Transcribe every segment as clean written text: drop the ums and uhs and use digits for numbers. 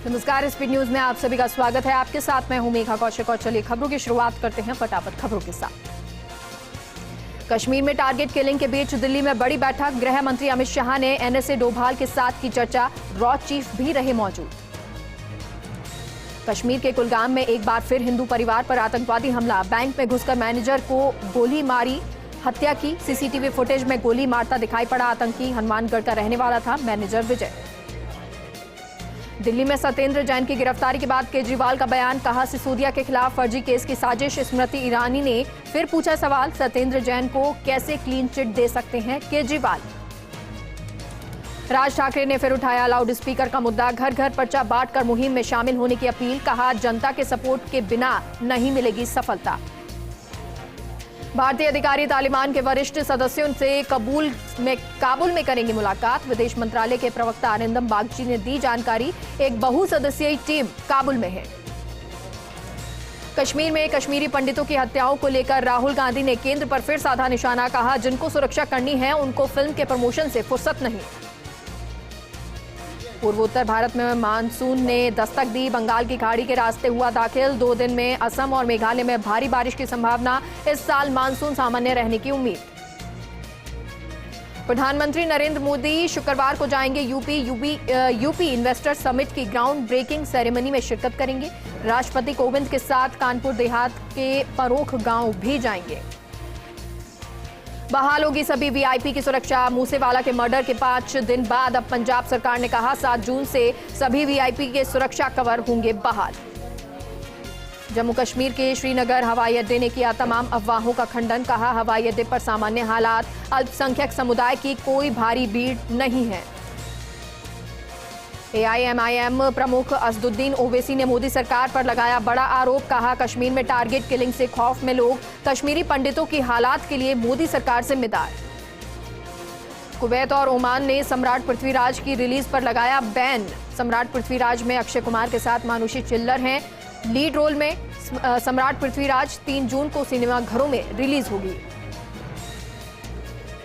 नमस्कार, speed news में आप सभी का स्वागत है। आपके साथ मैं हूं मेघा कौशिक और चलिए खबरों की शुरुआत करते हैं फटाफट खबरों के साथ। कश्मीर में टारगेट किलिंग के बीच दिल्ली में बड़ी बैठक। गृह मंत्री अमित शाह ने एनएसए डोभाल के साथ की चर्चा। रॉ चीफ भी रहे मौजूद। कश्मीर के कुलगाम में एक बार फिर हिंदू परिवार पर आतंकवादी हमला। बैंक में घुसकर मैनेजर को गोली मारी, हत्या की। सीसीटीवी फुटेज में गोली मारता दिखाई पड़ा आतंकी। हनुमानगढ़ का रहने वाला था मैनेजर विजय। दिल्ली में सत्येंद्र जैन की गिरफ्तारी के बाद केजरीवाल का बयान। कहा, सिसोदिया के खिलाफ फर्जी केस की साजिश। स्मृति ईरानी ने फिर पूछा सवाल, सत्येंद्र जैन को कैसे क्लीन चिट दे सकते हैं केजरीवाल। राज ठाकरे ने फिर उठाया लाउड स्पीकर का मुद्दा। घर घर पर्चा बांटकर मुहिम में शामिल होने की अपील। कहा, जनता के सपोर्ट के बिना नहीं मिलेगी सफलता। भारतीय अधिकारी तालिबान के वरिष्ठ सदस्यों से काबुल में करेंगे मुलाकात। विदेश मंत्रालय के प्रवक्ता अरिंदम बागची ने दी जानकारी। एक बहुसदस्यीय टीम काबुल में है। कश्मीर में कश्मीरी पंडितों की हत्याओं को लेकर राहुल गांधी ने केंद्र पर फिर साधा निशाना। कहा, जिनको सुरक्षा करनी है उनको फिल्म के प्रमोशन से फुर्सत नहीं। पूर्वोत्तर भारत में मानसून ने दस्तक दी। बंगाल की खाड़ी के रास्ते हुआ दाखिल। 2 दिन में असम और मेघालय में भारी बारिश की संभावना। इस साल मानसून सामान्य रहने की उम्मीद। प्रधानमंत्री नरेंद्र मोदी शुक्रवार को जाएंगे यूपी इन्वेस्टर समिट की ग्राउंड ब्रेकिंग सेरेमनी में शिरकत करेंगे। राष्ट्रपति कोविंद के साथ कानपुर देहात के परोख गांव भी जाएंगे। बहाल होगी सभी वीआईपी की सुरक्षा। मूसेवाला के मर्डर के 5 दिन बाद अब पंजाब सरकार ने कहा 7 जून से सभी वीआईपी के सुरक्षा कवर होंगे बहाल। जम्मू कश्मीर के श्रीनगर हवाई अड्डे ने किया तमाम अफवाहों का खंडन। कहा, हवाई अड्डे पर सामान्य हालात। अल्पसंख्यक समुदाय की कोई भारी भीड़ नहीं है। एआईएमआईएम प्रमुख असदुद्दीन ओवैसी ने मोदी सरकार पर लगाया बड़ा आरोप। कहा, कश्मीर में टारगेट किलिंग से खौफ में लोग। कश्मीरी पंडितों की हालात के लिए मोदी सरकार जिम्मेदार। कुवैत और ओमान ने सम्राट पृथ्वीराज की रिलीज पर लगाया बैन। सम्राट पृथ्वीराज में अक्षय कुमार के साथ मानुषी चिल्लर हैं लीड रोल में। सम्राट पृथ्वीराज 3 जून को सिनेमाघरों में रिलीज होगी।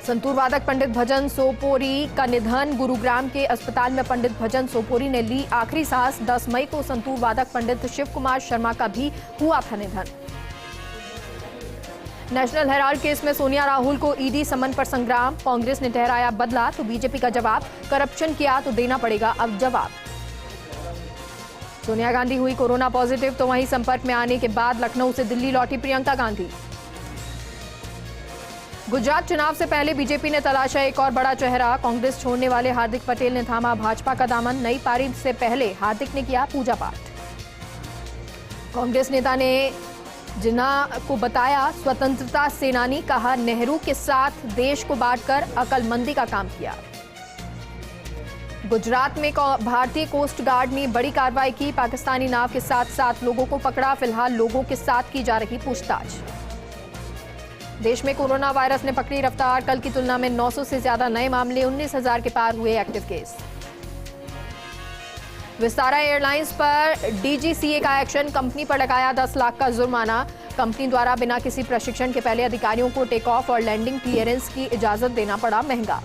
संतूर वादक पंडित भजन सोपोरी का निधन। गुरुग्राम के अस्पताल में पंडित भजन सोपोरी ने ली आखिरी सांस। 10 मई को संतूर वादक पंडित शिव कुमार शर्मा का भी हुआ था निधन। नेशनल हेराल्ड केस में सोनिया राहुल को ईडी समन पर संग्राम। कांग्रेस ने ठहराया बदला तो बीजेपी का जवाब। करप्शन किया तो देना पड़ेगा अब जवाब। सोनिया गांधी हुई कोरोना पॉजिटिव तो वहीं संपर्क में आने के बाद लखनऊ से दिल्ली लौटी प्रियंका गांधी। गुजरात चुनाव से पहले बीजेपी ने तलाशा एक और बड़ा चेहरा। कांग्रेस छोड़ने वाले हार्दिक पटेल ने थामा भाजपा का दामन। नई पारी से पहले हार्दिक ने किया पूजा पाठ। कांग्रेस नेता ने जिन्ना को बताया स्वतंत्रता सेनानी। कहा, नेहरू के साथ देश को बांटकर अकलमंदी का काम किया। गुजरात में भारतीय कोस्ट गार्ड ने बड़ी कार्रवाई की। पाकिस्तानी नाव के साथ 7 लोगों को पकड़ा। फिलहाल लोगों के साथ की जा रही पूछताछ। देश में कोरोना वायरस ने पकड़ी रफ्तार। कल की तुलना में 900 से ज्यादा नए मामले। 19,000 के पार हुए एक्टिव केस। विस्तारा एयरलाइंस पर डीजीसीए का एक्शन। कंपनी पर लगाया 10 लाख का जुर्माना। कंपनी द्वारा बिना किसी प्रशिक्षण के पहले अधिकारियों को टेक ऑफ और लैंडिंग क्लियरेंस की इजाजत देना पड़ा महंगा।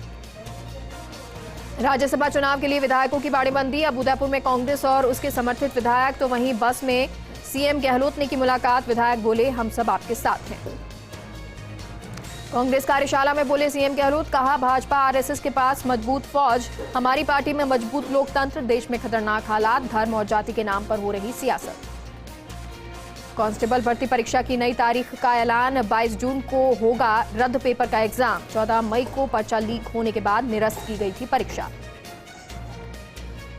राज्यसभा चुनाव के लिए विधायकों की बाड़ेबंदी। अब उदयपुर में कांग्रेस और उसके समर्थित विधायक तो वहीं बस में सीएम गहलोत ने की मुलाकात। विधायक बोले, हम सब आपके साथ हैं। कांग्रेस कार्यशाला में बोले सीएम गहलोत। कहा, भाजपा आरएसएस के पास मजबूत फौज, हमारी पार्टी में मजबूत लोकतंत्र। देश में खतरनाक हालात, धर्म और जाति के नाम पर हो रही सियासत। कांस्टेबल भर्ती परीक्षा की नई तारीख का ऐलान। 22 जून को होगा रद्द पेपर का एग्जाम। 14 मई को पर्चा लीक होने के बाद निरस्त की गई थी परीक्षा।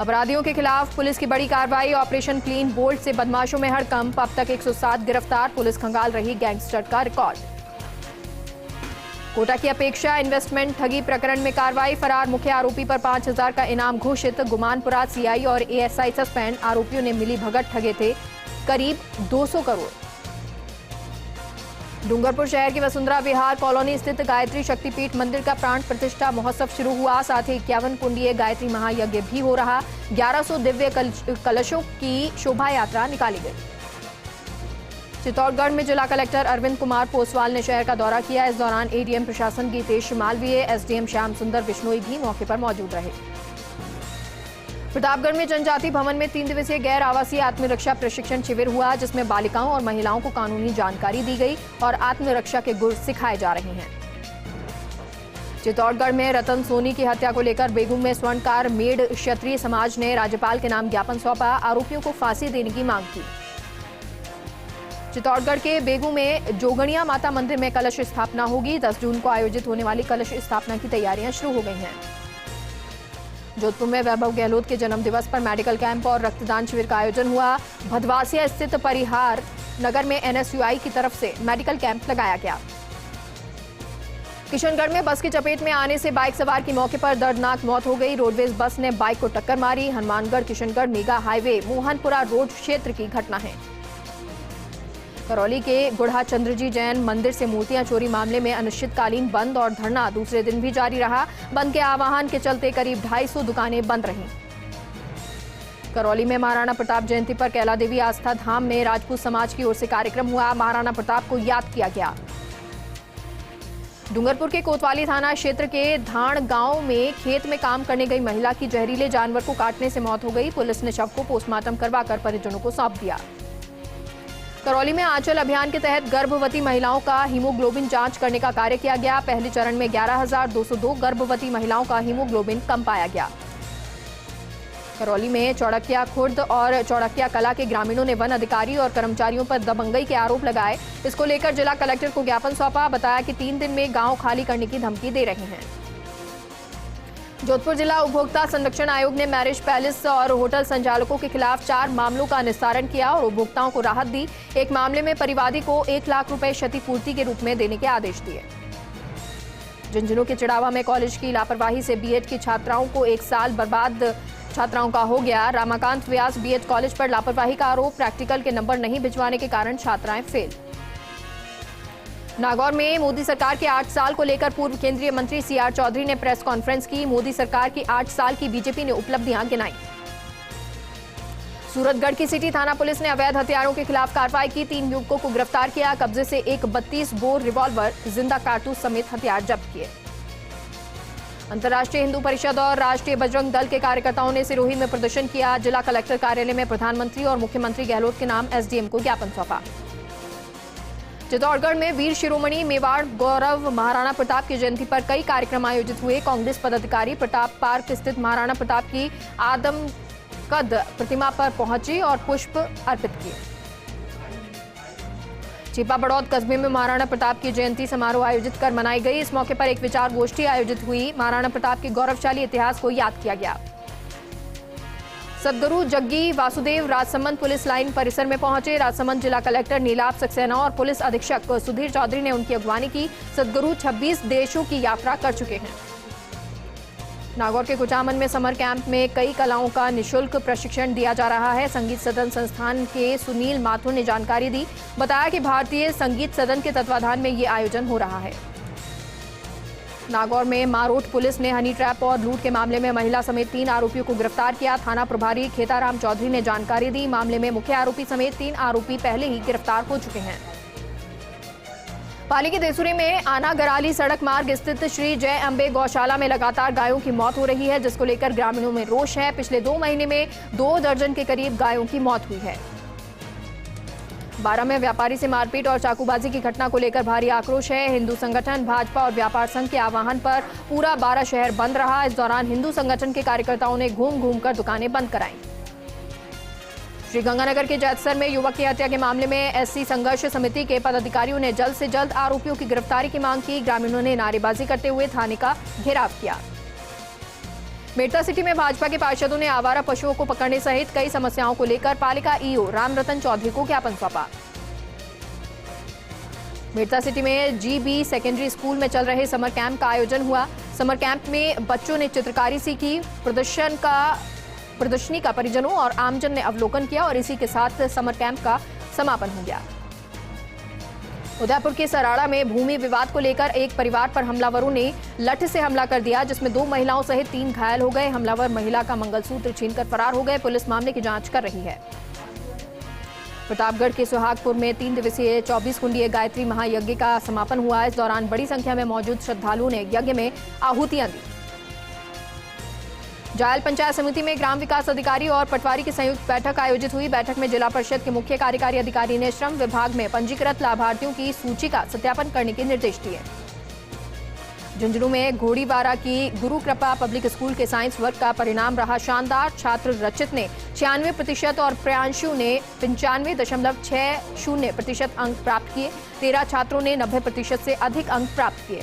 अपराधियों के खिलाफ पुलिस की बड़ी कार्रवाई। ऑपरेशन क्लीन बोल्ट से बदमाशों में हड़कंप। अब तक 107 गिरफ्तार। पुलिस खंगाल रही गैंगस्टर का रिकॉर्ड। कोटा की अपेक्षा इन्वेस्टमेंट ठगी प्रकरण में कार्रवाई। फरार मुख्य आरोपी पर 5,000 का इनाम घोषित। गुमानपुरा सीआई और एएसआई सस्पेंड। आरोपियों ने मिली भगत ठगे थे करीब 200 करोड़। डूंगरपुर शहर की वसुंधरा विहार कॉलोनी स्थित गायत्री शक्तिपीठ मंदिर का प्राण प्रतिष्ठा महोत्सव शुरू हुआ। साथ ही 51 कुंडीय गायत्री महायज्ञ भी हो रहा। 1100 दिव्य कलशों की शोभा यात्रा निकाली गई। चित्तौड़गढ़ में जिला कलेक्टर अरविंद कुमार पोसवाल ने शहर का दौरा किया। इस दौरान एडीएम प्रशासन गीतेश मालवीय, एसडीएम श्याम सुंदर बिश्नोई भी मौके पर मौजूद रहे। प्रतापगढ़ में जनजाति भवन में 3 दिवसीय गैर आवासीय आत्मरक्षा प्रशिक्षण शिविर हुआ, जिसमें बालिकाओं और महिलाओं को कानूनी जानकारी दी गई और आत्मरक्षा के गुर सिखाए जा रहे हैं। चित्तौड़गढ़ में रतन सोनी की हत्या को लेकर बेगू में स्वर्णकार मेड़ क्षत्रिय समाज ने राज्यपाल के नाम ज्ञापन सौंपा, आरोपियों को फांसी देने की मांग की। चित्तौड़गढ़ के बेगू में जोगणिया माता मंदिर में कलश स्थापना होगी। 10 जून को आयोजित होने वाली कलश स्थापना की तैयारियां शुरू हो गई हैं। जोधपुर में वैभव गहलोत के जन्म दिवस पर मेडिकल कैंप और रक्तदान शिविर का आयोजन हुआ। भदवासिया स्थित परिहार नगर में NSUI की तरफ से मेडिकल कैंप लगाया गया। किशनगढ़ में बस की चपेट में आने से बाइक सवार की मौके पर दर्दनाक मौत हो गई। रोडवेज बस ने बाइक को टक्कर मारी। Hanumangarh Kishangarh mega highway Mohanpura road क्षेत्र की घटना है। करौली के गुढ़ा चंद्रजी जैन मंदिर से मूर्तियां चोरी मामले में अनिश्चितकालीन बंद और धरना दूसरे दिन भी जारी रहा। बंद के आह्वान के चलते करीब 250 दुकानें बंद रहीं। करौली में महाराणा प्रताप जयंती पर कैला देवी आस्था धाम में राजपूत समाज की ओर से कार्यक्रम हुआ। महाराणा प्रताप को याद किया गया। डूंगरपुर के कोतवाली थाना क्षेत्र के धाण गांव में खेत में काम करने गई महिला की जहरीले जानवर को काटने से मौत हो गई। पुलिस ने शव को पोस्टमार्टम करवाकर परिजनों को सौंप दिया। करौली में आंचल अभियान के तहत गर्भवती महिलाओं का हीमोग्लोबिन जांच करने का कार्य किया गया। पहले चरण में 11,202 गर्भवती महिलाओं का हीमोग्लोबिन कम पाया गया। करौली में चौड़किया खुर्द और चौड़किया कला के ग्रामीणों ने वन अधिकारी और कर्मचारियों पर दबंगई के आरोप लगाए। इसको लेकर जिला कलेक्टर को ज्ञापन सौंपा। बताया कि 3 दिन में गांव खाली करने की धमकी दे रहे हैं। जोधपुर जिला उपभोक्ता संरक्षण आयोग ने मैरिज पैलेस और होटल संचालकों के खिलाफ 4 मामलों का निस्तारण किया और उपभोक्ताओं को राहत दी। एक मामले में परिवादी को 1 लाख रुपए क्षतिपूर्ति के रूप में देने के आदेश दिए। झुंझुनू के चिड़ावा में कॉलेज की लापरवाही से बीएड की छात्राओं को 1 साल बर्बाद छात्राओं का हो गया। रामाकांत व्यास बीएड कॉलेज पर लापरवाही का आरोप। प्रैक्टिकल के नंबर नहीं भिजवाने के कारण छात्राएं फेल। नागौर में मोदी सरकार के 8 साल को लेकर पूर्व केंद्रीय मंत्री CR चौधरी ने प्रेस कॉन्फ्रेंस की। मोदी सरकार की 8 साल की बीजेपी ने उपलब्धियां गिनाई। सूरतगढ़ की सिटी थाना पुलिस ने अवैध हथियारों के खिलाफ कार्रवाई की। 3 युवकों को गिरफ्तार किया। कब्जे से एक 32 बोर रिवॉल्वर, जिंदा कारतूस समेत हथियार जब्त किए। अंतर्राष्ट्रीय हिंदू परिषद और राष्ट्रीय बजरंग दल के कार्यकर्ताओं ने सिरोही में प्रदर्शन किया। जिला कलेक्टर कार्यालय में प्रधानमंत्री और मुख्यमंत्री गहलोत के नाम SDM को ज्ञापन सौंपा। चित्तौड़गढ़ में वीर शिरोमणि मेवाड़ गौरव महाराणा प्रताप की जयंती पर कई कार्यक्रम आयोजित हुए। कांग्रेस पदाधिकारी प्रताप पार्क स्थित महाराणा प्रताप की आदमकद प्रतिमा पर पहुंचे और पुष्प अर्पित किए। छिपा बड़ौद कस्बे में महाराणा प्रताप की जयंती समारोह आयोजित कर मनाई गई। इस मौके पर एक विचार गोष्ठी आयोजित हुई। महाराणा प्रताप के गौरवशाली इतिहास को याद किया गया। सदगुरु जग्गी वासुदेव राजसमंद पुलिस लाइन परिसर में पहुंचे। राजसमंद जिला कलेक्टर नीलाभ सक्सेना और पुलिस अधीक्षक सुधीर चौधरी ने उनकी अगवानी की। सदगुरु 26 देशों की यात्रा कर चुके हैं। नागौर के कुचामन में समर कैंप में कई कलाओं का निःशुल्क प्रशिक्षण दिया जा रहा है। संगीत सदन संस्थान के सुनील माथुर ने जानकारी दी। बताया कि भारतीय संगीत सदन के तत्वाधान में ये आयोजन हो रहा है। नागौर में मारोट पुलिस ने हनी ट्रैप और लूट के मामले में महिला समेत 3 आरोपियों को गिरफ्तार किया। थाना प्रभारी खेताराम चौधरी ने जानकारी दी। मामले में मुख्य आरोपी समेत 3 आरोपी पहले ही गिरफ्तार हो चुके हैं। पाली के देसुरी में आना गराली सड़क मार्ग स्थित श्री जय अंबे गौशाला में लगातार गायों की मौत हो रही है, जिसको लेकर ग्रामीणों में रोष है। पिछले 2 महीने में 2 दर्जन के करीब गायों की मौत हुई है। 12 में व्यापारी से मारपीट और चाकूबाजी की घटना को लेकर भारी आक्रोश है। हिंदू संगठन, भाजपा और व्यापार संघ के आह्वान पर पूरा 12 शहर बंद रहा। इस दौरान हिंदू संगठन के कार्यकर्ताओं ने घूम घूम कर दुकानें बंद कराईं। श्रीगंगानगर के जैतसर में युवक की हत्या के मामले में SC संघर्ष समिति के पदाधिकारियों ने जल्द से जल्द आरोपियों की गिरफ्तारी की मांग की। ग्रामीणों ने नारेबाजी करते हुए थाने का घेराव किया। मेड़ता सिटी में भाजपा के पार्षदों ने आवारा पशुओं को पकड़ने सहित कई समस्याओं को लेकर पालिका EO रामरतन चौधरी को ज्ञापन सौंपा। मेड़ता सिटी में GB सेकेंडरी स्कूल में चल रहे समर कैंप का आयोजन हुआ। समर कैंप में बच्चों ने चित्रकारी सीखी। प्रदर्शनी का परिजनों और आमजन ने अवलोकन किया और इसी के साथ समर कैंप का समापन हो गया। उदयपुर के सराड़ा में भूमि विवाद को लेकर एक परिवार पर हमलावरों ने लठ से हमला कर दिया, जिसमें 2 महिलाओं सहित 3 घायल हो गए। हमलावर महिला का मंगलसूत्र छीनकर फरार हो गए। पुलिस मामले की जांच कर रही है। प्रतापगढ़ के सुहागपुर में 3 दिवसीय 24 कुंडीय गायत्री महायज्ञ का समापन हुआ। इस दौरान बड़ी संख्या में मौजूद श्रद्धालुओं ने यज्ञ में आहुतियां दी। जायल पंचायत समिति में ग्राम विकास अधिकारी और पटवारी की संयुक्त बैठक आयोजित हुई। बैठक में जिला परिषद के मुख्य कार्यकारी अधिकारी ने श्रम विभाग में पंजीकृत लाभार्थियों की सूची का सत्यापन करने के निर्देश दिए। झुंझुनू में घोड़ीवारा की गुरु कृपा पब्लिक स्कूल के साइंस वर्ग का परिणाम रहा शानदार। छात्र रचित ने 96% और प्रियांशु ने 95.60% अंक प्राप्त किए। 13 छात्रों ने 90% से अधिक अंक प्राप्त किए।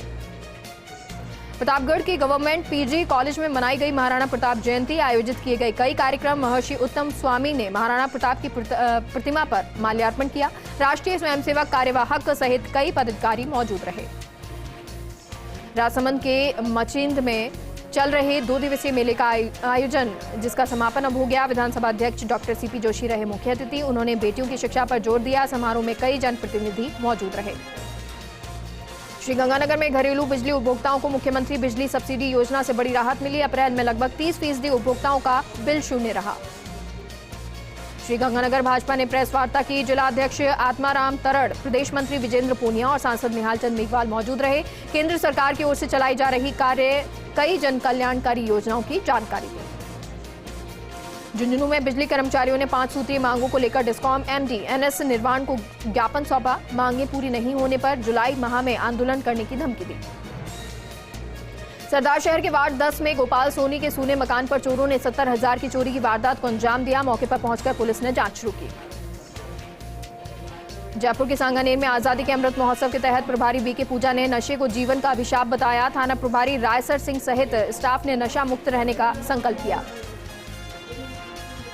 प्रतापगढ़ की गवर्नमेंट पीजी कॉलेज में मनाई गई महाराणा प्रताप जयंती। आयोजित किए गए कई कार्यक्रम। महर्षि उत्तम स्वामी ने महाराणा प्रताप की प्रतिमा पर माल्यार्पण किया। राष्ट्रीय स्वयंसेवक कार्यवाहक सहित कई पदाधिकारी मौजूद रहे। राजसमंद के मचिंद में चल रहे 2 दिवसीय मेले का आयोजन, जिसका समापन अब हो गया। विधानसभा अध्यक्ष डॉक्टर सीपी जोशी रहे मुख्य अतिथि। उन्होंने बेटियों की शिक्षा पर जोर दिया। समारोह में कई जनप्रतिनिधि मौजूद रहे। श्रीगंगानगर में घरेलू बिजली उपभोक्ताओं को मुख्यमंत्री बिजली सब्सिडी योजना से बड़ी राहत मिली। अप्रैल में लगभग 30% उपभोक्ताओं का बिल शून्य रहा। श्रीगंगानगर भाजपा ने प्रेस वार्ता की। जिलाध्यक्ष आत्माराम तरड़, प्रदेश मंत्री विजेंद्र पूनिया और सांसद निहाल चंद मेघवाल मौजूद रहे। केंद्र सरकार की ओर से चलाई जा रही कई जन कल्याणकारी योजनाओं की जानकारी दी। झुंझुनू में बिजली कर्मचारियों ने 5 सूत्रीय मांगों को लेकर डिस्कॉम एमडी एनएस निर्वाण को ज्ञापन सौंपा। मांगें पूरी नहीं होने पर जुलाई माह में आंदोलन करने की धमकी दी। सरदार शहर के वार्ड 10 में गोपाल सोनी के सूने मकान पर चोरों ने 70,000 की चोरी की वारदात को अंजाम दिया। मौके पर पहुंचकर पुलिस ने जांच शुरू की। जयपुर के सांगानेर में आजादी के अमृत महोत्सव के तहत प्रभारी बीके पूजा ने नशे को जीवन का अभिशाप बताया। थाना प्रभारी रायसर सिंह सहित स्टाफ ने नशा मुक्त रहने का संकल्प किया।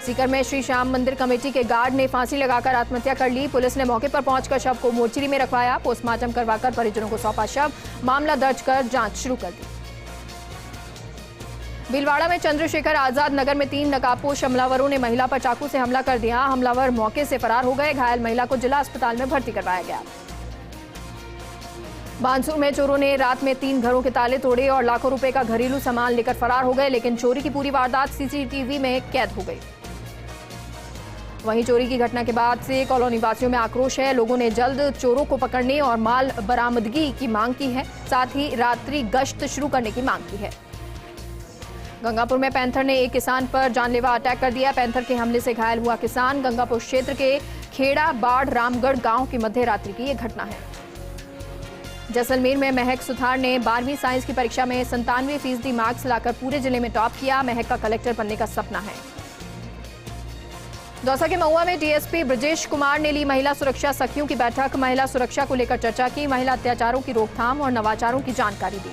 सीकर में श्री श्याम मंदिर कमेटी के गार्ड ने फांसी लगाकर आत्महत्या कर ली। पुलिस ने मौके पर पहुंचकर शव को मोर्चरी में रखवाया। पोस्टमार्टम करवाकर परिजनों को सौंपा शव। मामला दर्ज कर जांच शुरू कर दी। भीलवाड़ा में चंद्रशेखर आजाद नगर में 3 नकाबपोश हमलावरों ने महिला पर चाकू से हमला कर दिया। हमलावर मौके से फरार हो गए। घायल महिला को जिला अस्पताल में भर्ती करवाया गया। बानसूर में चोरों ने रात में 3 घरों के ताले तोड़े और लाखों रुपए का घरेलू सामान लेकर फरार हो गए, लेकिन चोरी की पूरी वारदात सीसीटीवी में कैद हो गई। वहीं चोरी की घटना के बाद से कॉलोनी वासियों में आक्रोश है। लोगों ने जल्द चोरों को पकड़ने और माल बरामदगी की मांग की है। साथ ही रात्रि गश्त शुरू करने की मांग की है। गंगापुर में पैंथर ने एक किसान पर जानलेवा अटैक कर दिया। पैंथर के हमले से घायल हुआ किसान। गंगापुर क्षेत्र के खेड़ा बाढ़ रामगढ़ गांव की मध्य रात्रि की यह घटना है। जैसलमेर में महक सुथार ने 12वीं साइंस की परीक्षा में 97% मार्क्स लाकर पूरे जिले में टॉप किया। महक का कलेक्टर बनने का सपना है। दौसा के महुआ में डीएसपी ब्रजेश कुमार ने ली महिला सुरक्षा सखियों की बैठक। महिला सुरक्षा को लेकर चर्चा की। महिला अत्याचारों की रोकथाम और नवाचारों की जानकारी दी।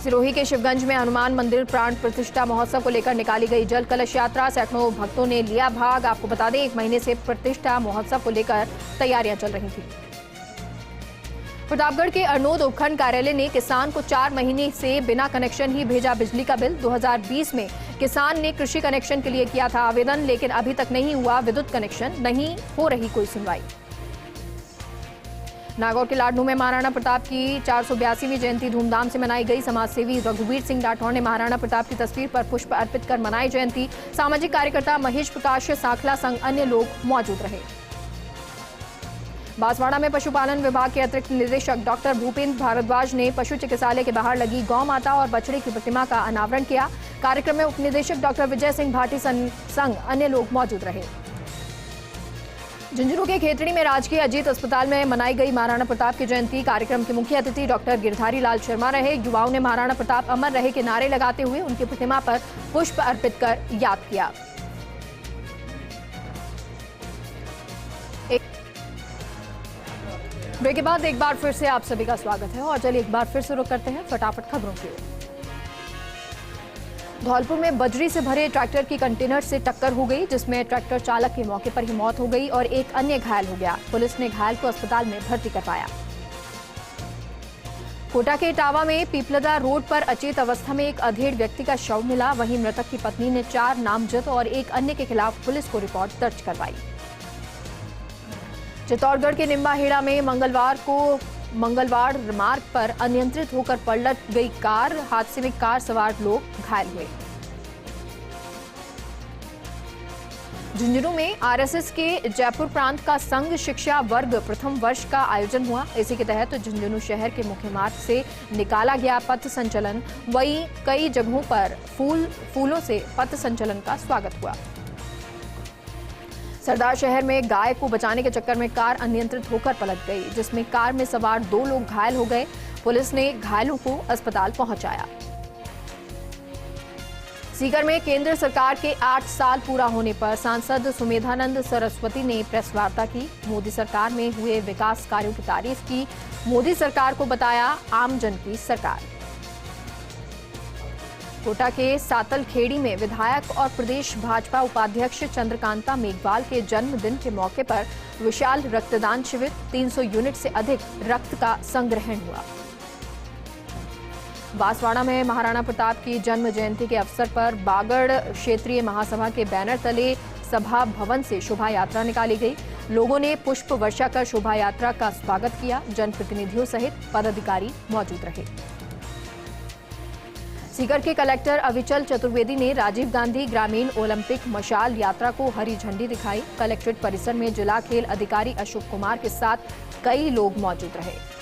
सिरोही के शिवगंज में हनुमान मंदिर प्राण प्रतिष्ठा महोत्सव को लेकर निकाली गई जल कलश यात्रा। सैकड़ों भक्तों ने लिया भाग। आपको बता दें, 1 महीने से प्रतिष्ठा महोत्सव को लेकर तैयारियां चल रही थी। प्रतापगढ़ के अरनोद उपखंड कार्यालय ने किसान को 4 महीने से बिना कनेक्शन ही भेजा बिजली का बिल। 2020 में किसान ने कृषि कनेक्शन के लिए किया था आवेदन, लेकिन अभी तक नहीं हुआ विद्युत कनेक्शन। नहीं हो रही कोई सुनवाई। नागौर के लाडनू में महाराणा प्रताप की 482वीं जयंती धूमधाम से मनाई गई। समाजसेवी रघुवीर सिंह राठौर ने महाराणा प्रताप की तस्वीर पर पुष्प अर्पित कर मनाई जयंती। सामाजिक कार्यकर्ता महेश प्रकाश सांखला संग अन्य लोग मौजूद रहे। बांसवाड़ा में पशुपालन विभाग के अतिरिक्त निदेशक डॉक्टर भूपेंद्र भारद्वाज ने पशु चिकित्सालय के बाहर लगी गौ माता और बछड़े की प्रतिमा का अनावरण किया। कार्यक्रम में उपनिदेशक डॉक्टर विजय सिंह भाटी संग अन्य लोग मौजूद रहे। झुंझुनू के खेतड़ी में राजकीय अजीत अस्पताल में मनाई गई महाराणा प्रताप की जयंती। कार्यक्रम के मुख्य अतिथि डॉक्टर गिरधारी लाल शर्मा रहे। युवाओं ने महाराणा प्रताप अमर रहे के नारे लगाते हुए उनकी प्रतिमा पर पुष्प अर्पित कर याद किया। ब्रेक के बाद एक बार फिर से आप सभी का स्वागत है और चलिए एक बार फिर से रुक करते हैं फटाफट खबरों की ओर। धौलपुर में बजरी से भरे ट्रैक्टर की कंटेनर से टक्कर हो गई, जिसमें ट्रैक्टर चालक की मौके पर ही मौत हो गई और एक अन्य घायल हो गया। पुलिस ने घायल को अस्पताल में भर्ती करवाया। कोटा के इटावा में पीपलदा रोड पर अचेत अवस्था में एक अधेड़ व्यक्ति का शव मिला। वहीं मृतक की पत्नी ने 4 नामजद और एक अन्य के खिलाफ पुलिस को रिपोर्ट दर्ज करवाई। चित्तौड़गढ़ के निम्बाहेड़ा में मंगलवार मार्ग पर अनियंत्रित होकर पलट गई कार। हादसे में कार सवार लोग घायल हुए। झुंझुनू में आरएसएस के जयपुर प्रांत का संघ शिक्षा वर्ग प्रथम वर्ष का आयोजन हुआ। इसी के तहत झुंझुनू शहर के मुख्य मार्ग से निकाला गया पथ संचलन। वहीं कई जगहों पर फूलों से पथ संचलन का स्वागत हुआ। सरदार शहर में गाय को बचाने के चक्कर में कार अनियंत्रित होकर पलट गई, जिसमें कार में सवार 2 लोग घायल हो गए। पुलिस ने घायलों को अस्पताल पहुंचाया। सीकर में केंद्र सरकार के 8 साल पूरा होने पर सांसद सुमेधानंद सरस्वती ने प्रेस वार्ता की। मोदी सरकार में हुए विकास कार्यों की तारीफ की। मोदी सरकार को बताया आम जन की सरकार। कोटा के सातलखेड़ी में विधायक और प्रदेश भाजपा उपाध्यक्ष चंद्रकांता मेघवाल के जन्मदिन के मौके पर विशाल रक्तदान शिविर, 300 यूनिट से अधिक रक्त का संग्रहण हुआ। बांसवाड़ा में महाराणा प्रताप की जन्म जयंती के अवसर पर बागड़ क्षेत्रीय महासभा के बैनर तले सभा भवन से शोभा यात्रा निकाली गई। लोगों ने पुष्प वर्षा कर शोभा यात्रा का स्वागत किया। जनप्रतिनिधियों सहित पदाधिकारी मौजूद रहे। सीकर के कलेक्टर अविचल चतुर्वेदी ने राजीव गांधी ग्रामीण ओलंपिक मशाल यात्रा को हरी झंडी दिखाई। कलेक्ट्रेट परिसर में जिला खेल अधिकारी अशोक कुमार के साथ कई लोग मौजूद रहे।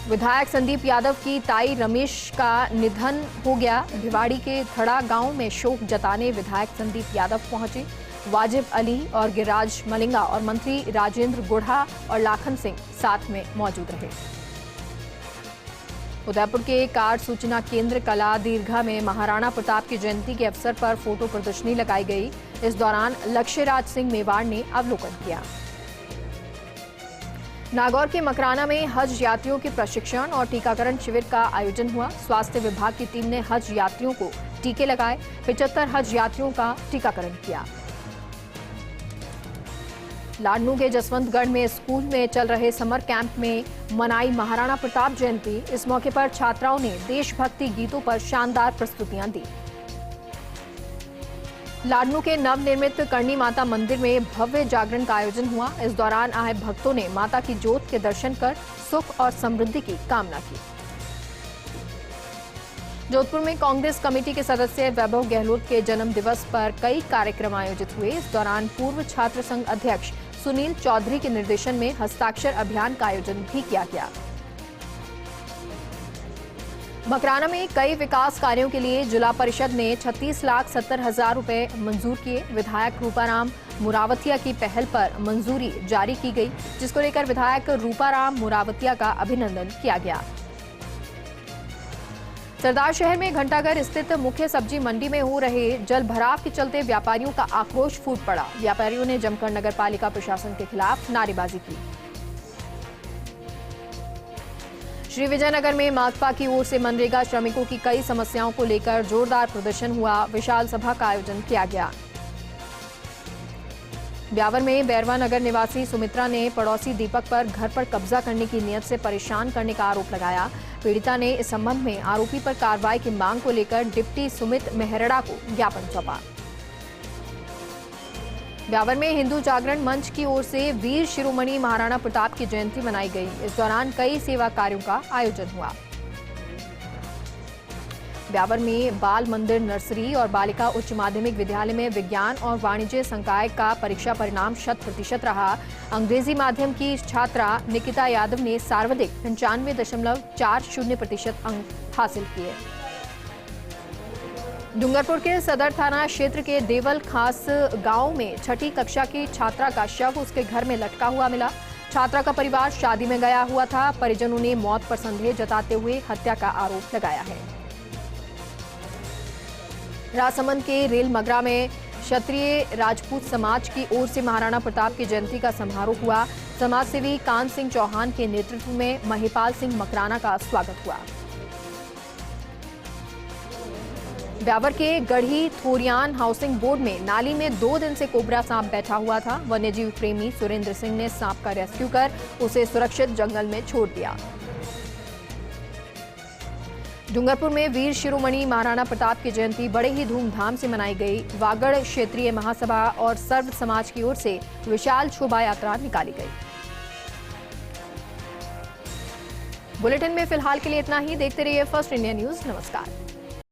विधायक संदीप यादव की ताई रमेश का निधन हो गया। भिवाड़ी के थड़ा गांव में शोक जताने विधायक संदीप यादव पहुंचे। वाजिब अली और गिरिराज मलिंगा और मंत्री राजेंद्र गुढ़ा और लाखन सिंह साथ में मौजूद रहे। उदयपुर के कार्ड सूचना केंद्र कला दीर्घा में महाराणा प्रताप की जयंती के अवसर पर फोटो प्रदर्शनी लगाई गई। इस दौरान लक्ष्यराज सिंह मेवाड़ ने अवलोकन किया। नागौर के मकराना में हज यात्रियों के प्रशिक्षण और टीकाकरण शिविर का आयोजन हुआ। स्वास्थ्य विभाग की टीम ने हज यात्रियों को टीके लगाए। 75 हज यात्रियों का टीकाकरण किया। लाडनू के जसवंतगढ़ में स्कूल में चल रहे समर कैंप में मनाई महाराणा प्रताप जयंती। इस मौके पर छात्राओं ने देशभक्ति गीतों पर शानदार प्रस्तुतियां दी। लाडनू के नवनिर्मित करणी माता मंदिर में भव्य जागरण का आयोजन हुआ। इस दौरान आए भक्तों ने माता की जोत के दर्शन कर सुख और समृद्धि की कामना की। जोधपुर में कांग्रेस कमेटी के सदस्य वैभव गहलोत के जन्म दिवस पर कई कार्यक्रम आयोजित हुए। इस दौरान पूर्व छात्र संघ अध्यक्ष सुनील चौधरी के निर्देशन में हस्ताक्षर अभियान का आयोजन भी किया गया। मकराना में कई विकास कार्यों के लिए जिला परिषद ने 36,70,000 रुपए मंजूर किए। विधायक रूपाराम मुरावतिया की पहल पर मंजूरी जारी की गई, जिसको लेकर विधायक रूपाराम मुरावतिया का अभिनंदन किया गया। सरदार शहर में घंटाघर स्थित मुख्य सब्जी मंडी में हो रहे जल भराव के चलते व्यापारियों का आक्रोश फूट पड़ा। व्यापारियों ने जमकर नगर पालिका प्रशासन के खिलाफ नारेबाजी की। श्री विजयनगर में माकपा की ओर से मनरेगा श्रमिकों की कई समस्याओं को लेकर जोरदार प्रदर्शन हुआ। विशाल सभा का आयोजन किया गया। ब्यावर में बैरवा नगर निवासी सुमित्रा ने पड़ोसी दीपक पर घर पर कब्जा करने की नियत से परेशान करने का आरोप लगाया। पीड़िता ने इस संबंध में आरोपी पर कार्रवाई की मांग को लेकर डिप्टी सुमित मेहरड़ा को ज्ञापन सौंपा। ब्यावर में हिंदू जागरण मंच की ओर से वीर शिरोमणि महाराणा प्रताप की जयंती मनाई गई। इस दौरान कई सेवा कार्यों का आयोजन हुआ। ब्यावर में बाल मंदिर नर्सरी और बालिका उच्च माध्यमिक विद्यालय में विज्ञान और वाणिज्य संकाय का परीक्षा परिणाम 100% रहा। अंग्रेजी माध्यम की छात्रा निकिता यादव ने सर्वाधिक 95.40% अंक हासिल किए। डूंगरपुर के सदर थाना क्षेत्र के देवल खास गांव में 6ठी कक्षा की छात्रा का शव उसके घर में लटका हुआ मिला। छात्रा का परिवार शादी में गया हुआ था। परिजनों ने मौत पर संदेह जताते हुए हत्या का आरोप लगाया है। राजसमंद के रेल मगरा में क्षत्रिय राजपूत समाज की ओर से महाराणा प्रताप की जयंती का समारोह हुआ। समाजसेवी कान सिंह चौहान के नेतृत्व में महिपाल सिंह मकराना का स्वागत हुआ। ब्यावर के गढ़ी थोरियान हाउसिंग बोर्ड में नाली में 2 दिन से कोबरा सांप बैठा हुआ था। वन्यजीव प्रेमी सुरेंद्र सिंह ने सांप का रेस्क्यू कर उसे सुरक्षित जंगल में छोड़ दिया। डूंगरपुर में वीर शिरोमणि महाराणा प्रताप की जयंती बड़े ही धूमधाम से मनाई गई। वागड़ क्षेत्रीय महासभा और सर्व समाज की ओर से विशाल शोभा यात्रा निकाली गई। बुलेटिन में फिलहाल के लिए इतना ही। देखते रहिए फर्स्ट इंडिया न्यूज। नमस्कार।